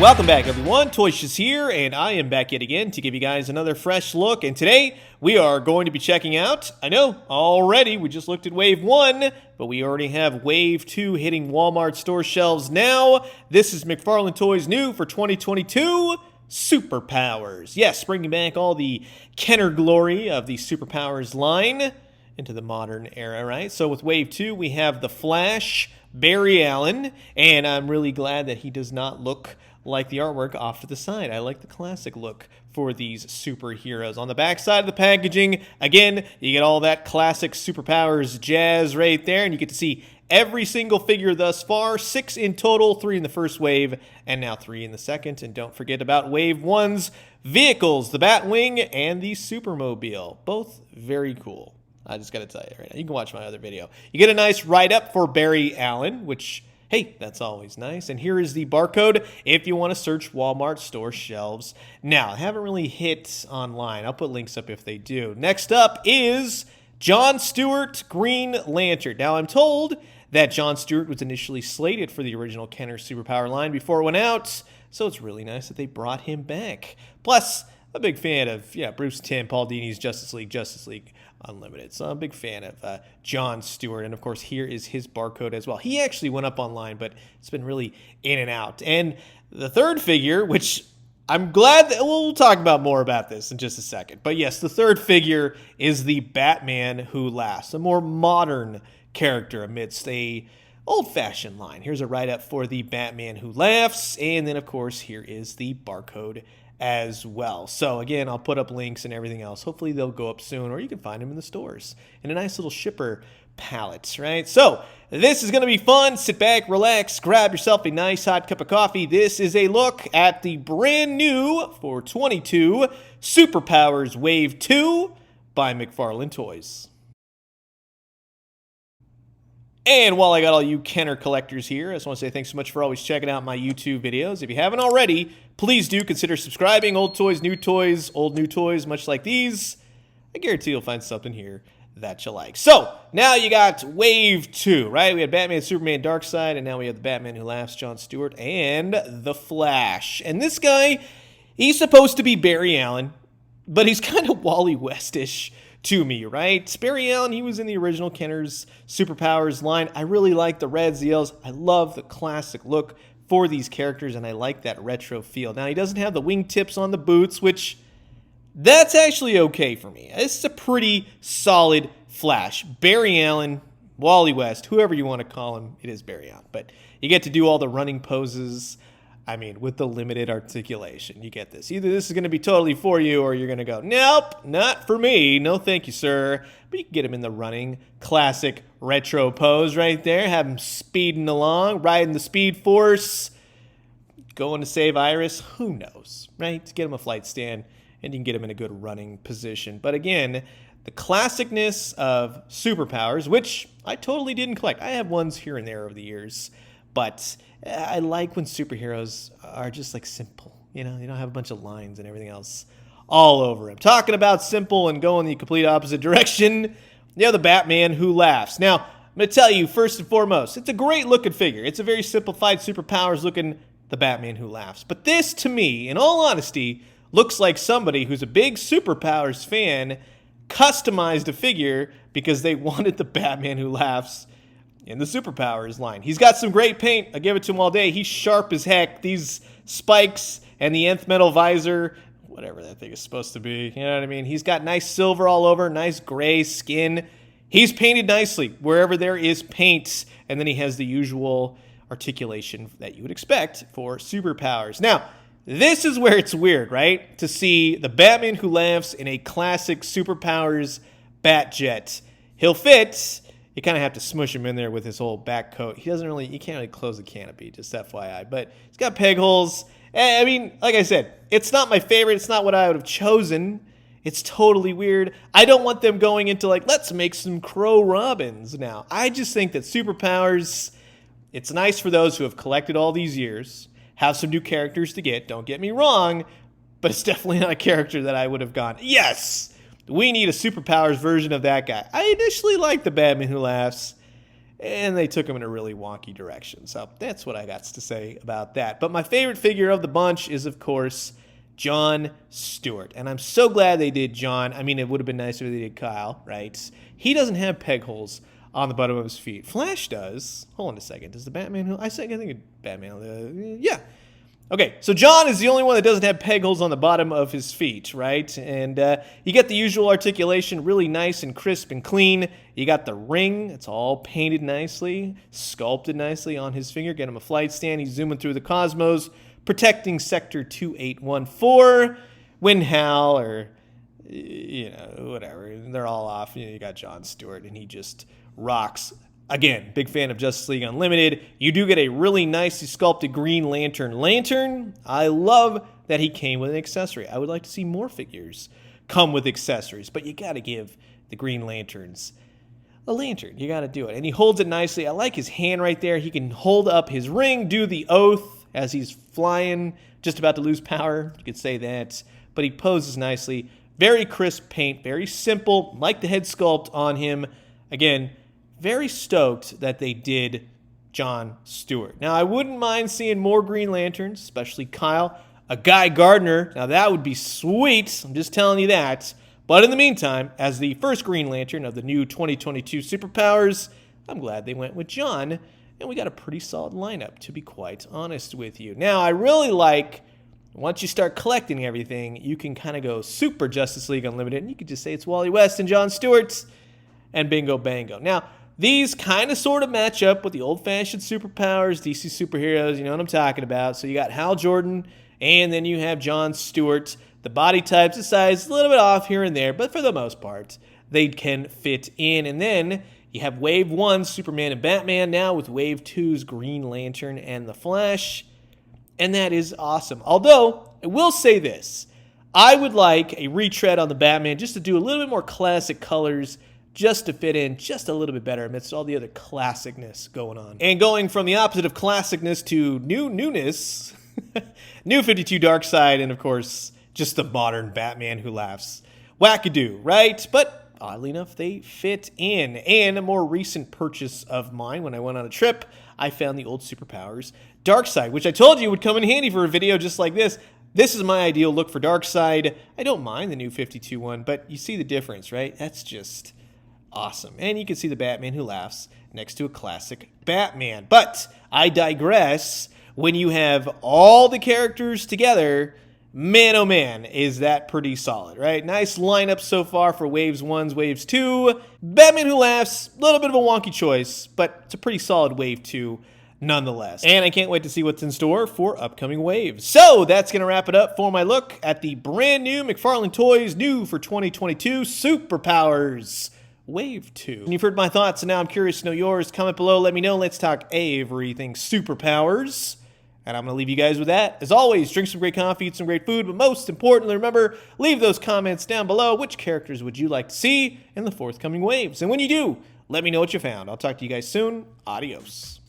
Welcome back, everyone. Toys here, and I am back yet again to give you guys another fresh look. And today, we are going to be checking out, I know, already, we just looked at Wave 1, but we already have Wave 2 hitting Walmart store shelves now. This is McFarlane Toys new for 2022, Superpowers. Yes, bringing back all the Kenner glory of the Superpowers line into the modern era, right? So with Wave 2, we have the Flash, Barry Allen, and I'm really glad that he does not look like the artwork off to the side. I like the classic look for these superheroes. On the back side of the packaging, again, you get all that classic Superpowers jazz right there, and you get to see every single figure thus far, 6 in total, 3 in the first wave, and now 3 in the second. And don't forget about Wave 1's vehicles, the Batwing and the Supermobile. Both very cool. I just got to tell you right now. You can watch my other video. You get a nice write-up for Barry Allen, which, hey, that's always nice. And here is the barcode if you want to search Walmart store shelves. Now, I haven't really hit online. I'll put links up if they do. Next up is John Stewart, Green Lantern. Now, I'm told that John Stewart was initially slated for the original Kenner Superpower line before it went out, so it's really nice that they brought him back. Plus, a big fan of, Bruce Timm, Paul Dini's Justice League Unlimited. So I'm a big fan of John Stewart. And, of course, here is his barcode as well. He actually went up online, but it's been really in and out. And the third figure, which I'm glad that we'll talk about more about this in just a second. But, yes, the third figure is the Batman Who Laughs, a more modern character amidst a old-fashioned line. Here's a write-up for the Batman Who Laughs. And then, of course, here is the barcode as well. So again, I'll put up links and everything else. Hopefully they'll go up soon, or you can find them in the stores in a nice little shipper palette, right? So this is going to be fun. Sit back, relax, grab yourself a nice hot cup of coffee. This is a look at the brand new for 22 Superpowers Wave 2 by McFarlane Toys. And while I got all you Kenner collectors here, I just want to say thanks so much for always checking out my YouTube videos. If you haven't already, please do consider subscribing. Old toys, new toys, old new toys, much like these. I guarantee you'll find something here that you like. So, now you got Wave 2, right? We had Batman, Superman, Darkseid, and now we have the Batman Who Laughs, John Stewart, and the Flash. And this guy, he's supposed to be Barry Allen, but he's kind of Wally West-ish to me, right? Barry Allen, he was in the original Kenner's Superpowers line. I really like the reds, the yellows. I love the classic look for these characters, and I like that retro feel. Now, he doesn't have the wingtips on the boots, which that's actually okay for me. This is a pretty solid Flash. Barry Allen, Wally West, whoever you want to call him, it is Barry Allen. But you get to do all the running poses, I mean, with the limited articulation. You get this. Either this is going to be totally for you, or you're going to go, nope, not for me. No, thank you, sir. But you can get him in the running, classic retro pose right there. Have him speeding along, riding the Speed Force, going to save Iris. Who knows, right? Get him a flight stand, and you can get him in a good running position. But again, the classicness of Superpowers, which I totally didn't collect. I have ones here and there over the years, but I like when superheroes are just like simple. You know, they don't have a bunch of lines and everything else all over them. Talking about simple and going the complete opposite direction, the Batman Who Laughs. Now, I'm going to tell you, first and foremost, it's a great looking figure. It's a very simplified Superpowers looking the Batman Who Laughs. But this, to me, in all honesty, looks like somebody who's a big Superpowers fan customized a figure because they wanted the Batman Who Laughs in the Superpowers line. He's got some great paint. I give it to him all day. He's sharp as heck. These spikes and the nth metal visor, whatever that thing is supposed to be, you know what I mean? He's got nice silver all over, nice gray skin. He's painted nicely wherever there is paint, and then he has the usual articulation that you would expect for Superpowers. Now, this is where it's weird, right? To see the Batman Who Laughs in a classic Superpowers Batjet. He'll fit. You kind of have to smush him in there with his whole back coat. You can't really close the canopy, just FYI. But he's got peg holes. I mean, like I said, it's not my favorite. It's not what I would have chosen. It's totally weird. I don't want them going into like, let's make some Crow Robins now. I just think that Superpowers, it's nice for those who have collected all these years, have some new characters to get. Don't get me wrong, but it's definitely not a character that I would have gone, yes, we need a Superpowers version of that guy. I initially liked the Batman Who Laughs, and they took him in a really wonky direction. So that's what I got to say about that. But my favorite figure of the bunch is, of course, John Stewart. And I'm so glad they did John. I mean, it would have been nicer if they did Kyle, right? He doesn't have peg holes on the bottom of his feet. Flash does. Hold on a second. Does the Batman... I think of Batman... yeah. Okay, so John is the only one that doesn't have peg holes on the bottom of his feet, right? And you get the usual articulation, really nice and crisp and clean. You got the ring. It's all painted nicely, sculpted nicely on his finger. Get him a flight stand. He's zooming through the cosmos, protecting Sector 2814. When Hal or, you know, whatever, they're all off. You know, you got John Stewart, and he just rocks. Again, big fan of Justice League Unlimited. You do get a really nicely sculpted Green Lantern. I love that he came with an accessory. I would like to see more figures come with accessories, but you got to give the Green Lanterns a lantern. You got to do it. And he holds it nicely. I like his hand right there. He can hold up his ring, do the oath as he's flying, just about to lose power. You could say that. But he poses nicely. Very crisp paint, very simple. Like the head sculpt on him. Again, very stoked that they did John Stewart. Now, I wouldn't mind seeing more Green Lanterns, especially Kyle. A Guy Gardner, now that would be sweet. I'm just telling you that. But in the meantime, as the first Green Lantern of the new 2022 Superpowers, I'm glad they went with John, and we got a pretty solid lineup, to be quite honest with you. Now, I really like, once you start collecting everything, you can kind of go Super Justice League Unlimited, and you could just say it's Wally West and John Stewart, and bingo bango. Now, these kind of sort of match up with the old-fashioned superpowers, DC superheroes, you know what I'm talking about. So you got Hal Jordan, and then you have John Stewart. The body types, the size, a little bit off here and there, but for the most part, they can fit in. And then you have Wave 1, Superman and Batman, now with Wave 2's Green Lantern and the Flash. And that is awesome. Although, I will say this. I would like a retread on the Batman just to do a little bit more classic colors, just to fit in just a little bit better amidst all the other classicness going on. And going from the opposite of classicness to newness, New 52 Darkseid, and of course, just the modern Batman who laughs. Wackadoo, right? But oddly enough, they fit in. And a more recent purchase of mine when I went on a trip, I found the old Superpowers Darkseid, which I told you would come in handy for a video just like this. This is my ideal look for Darkseid. I don't mind the New 52 one, but you see the difference, right? That's just awesome. And you can see the Batman who laughs next to a classic Batman. But I digress. When you have all the characters together, man, oh man, is that pretty solid, right? Nice lineup so far for Waves 1, Waves 2. Batman who laughs, a little bit of a wonky choice, but it's a pretty solid Wave 2 nonetheless. And I can't wait to see what's in store for upcoming waves. So that's going to wrap it up for my look at the brand new McFarlane Toys, new for 2022, Superpowers Wave 2. And you've heard my thoughts, and now I'm curious to know yours. Comment below, let me know. Let's talk everything Superpowers. And I'm going to leave you guys with that. As always, drink some great coffee, eat some great food, but most importantly, remember, leave those comments down below. Which characters would you like to see in the forthcoming waves? And when you do, let me know what you found. I'll talk to you guys soon. Adios.